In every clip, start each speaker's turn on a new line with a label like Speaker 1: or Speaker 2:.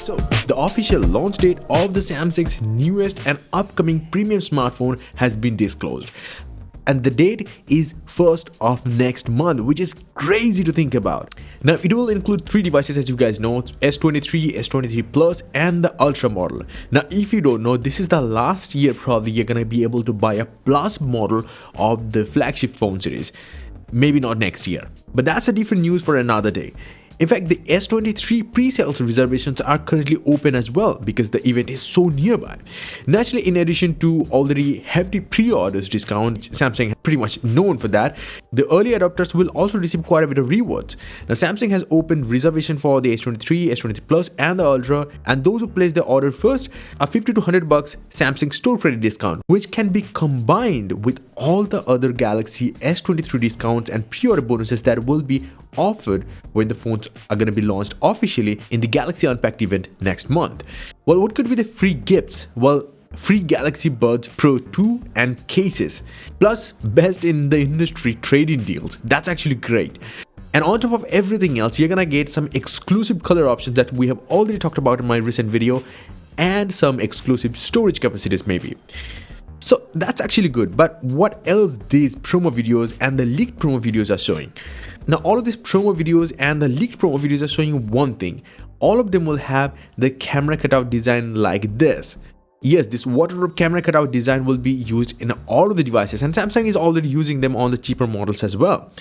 Speaker 1: So, the official launch date of the Samsung's newest and upcoming premium smartphone has been disclosed. And the date is 1st of next month, which is crazy to think about. Now, it will include 3 devices, as you guys know: S23, S23 Plus, and the Ultra model. Now, if you don't know, this is the last year probably you're gonna be able to buy a Plus model of the flagship phone series. Maybe not next year, but that's a different news for another day. In fact, the S23 pre-sales reservations are currently open as well because the event is so nearby. Naturally, in addition to already hefty pre-orders discount, Samsung is pretty much known for that, the early adopters will also receive quite a bit of rewards. Now, Samsung has opened reservation for the S23, S23 Plus, and the Ultra, and those who place their order first, a $50 to $100 Samsung store credit discount, which can be combined with all the other Galaxy S23 discounts and pre-order bonuses that will be offered when the phones are going to be launched officially in the Galaxy Unpacked event next month. Well, what could be the free gifts? Well, free Galaxy Buds Pro 2 and cases, plus best in the industry trade-in deals. That's actually great. And on top of everything else, you're gonna get some exclusive color options that we have already talked about in my recent video, and some exclusive storage capacities maybe. So that's actually good, but what else these promo videos and the leaked promo videos are showing? Now, all of these promo videos and the leaked promo videos are showing one thing. All of them will have the camera cutout design like this. Yes, this waterproof camera cutout design will be used in all of the devices, and Samsung is already using them on the cheaper models as well.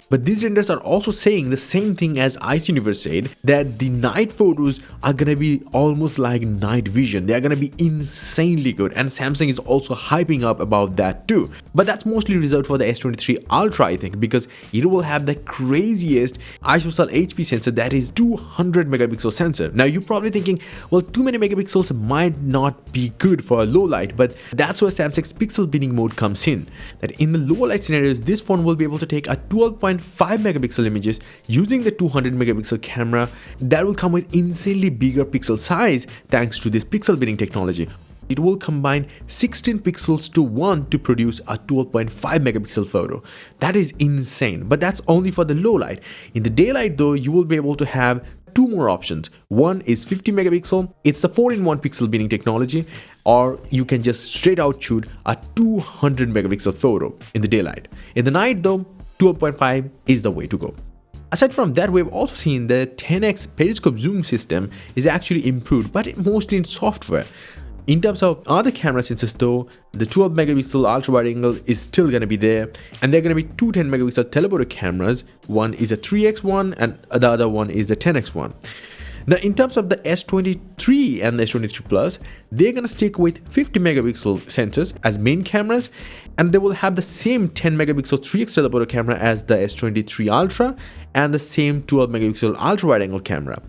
Speaker 1: But these renders are also saying the same thing as Ice Universe said, that the night photos are gonna be almost like night vision. They are gonna be insanely good, and Samsung is also hyping up about that too. But that's mostly reserved for the S23 Ultra, I think, because it will have the craziest ISOCELL HP sensor, that is 200 megapixel sensor. Now, you're probably thinking, well, too many megapixels might not be good for a low light, but that's where Samsung's pixel binning mode comes in. That in the low light scenarios, this phone will be able to take a 12.5 megapixel images using the 200 megapixel camera that will come with insanely bigger pixel size thanks to this pixel binning technology. It will combine 16 pixels to 1 to produce a 12.5 megapixel photo. That is insane, but that's only for the low light. In the daylight though, you will be able to have 2 more options. One is 50 megapixel, it's the 4-in-1 pixel binning technology, or you can just straight out shoot a 200 megapixel photo in the daylight. In the night though, 12.5 is the way to go. Aside from that, we've also seen the 10x periscope zoom system is actually improved, but mostly in software. In terms of other camera sensors though, the 12 megapixel ultra wide angle is still going to be there, and they're going to be 2 10 megapixel teleporter cameras. One is a 3x one and the other one is the 10x one. Now, in terms of the S23 and the S23 Plus, they're going to stick with 50 megapixel sensors as main cameras, and they will have the same 10 megapixel 3x teleporter camera as the S23 Ultra and the same 12 megapixel ultra wide angle camera.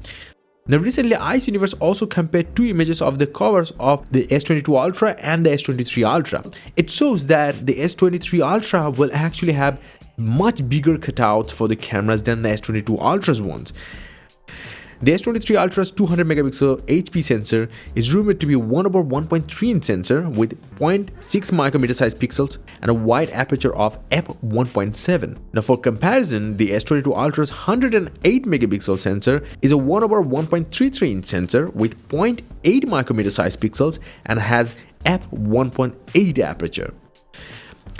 Speaker 1: Now, recently Ice Universe also compared 2 images of the covers of the S22 Ultra and the S23 Ultra. It shows that the S23 Ultra will actually have much bigger cutouts for the cameras than the S22 Ultra's ones. The S23 Ultra's 200 megapixel HP sensor is rumored to be 1/1.3 inch sensor with 0.6 micrometer size pixels and a wide aperture of f1.7. Now, for comparison, the S22 Ultra's 108 megapixel sensor is a 1/1.33 inch sensor with 0.8 micrometer size pixels and has f1.8 aperture.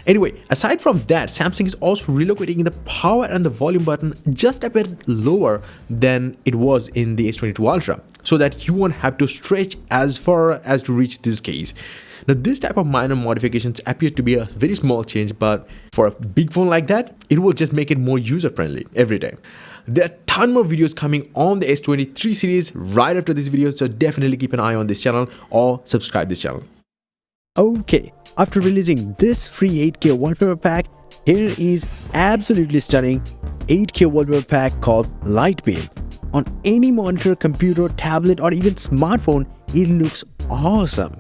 Speaker 1: Anyway, aside from that, Samsung is also relocating the power and the volume button just a bit lower than it was in the S22 Ultra, so that you won't have to stretch as far as to reach this case. Now, this type of minor modifications appear to be a very small change, but for a big phone like that, it will just make it more user-friendly every day. There are a ton more videos coming on the S23 series right after this video, so definitely keep an eye on this channel or subscribe this channel.
Speaker 2: Okay, after releasing this free 8K wallpaper pack, here is absolutely stunning 8K wallpaper pack called Light Beam. On any monitor, computer, tablet, or even smartphone, it looks awesome.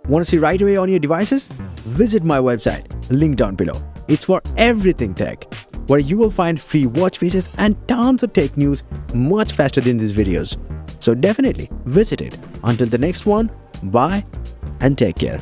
Speaker 2: Want to see right away on your devices? Visit my website, link down below. It's for everything tech, where you will find free watch faces and tons of tech news much faster than these videos. So definitely visit it. Until the next one, bye and take care.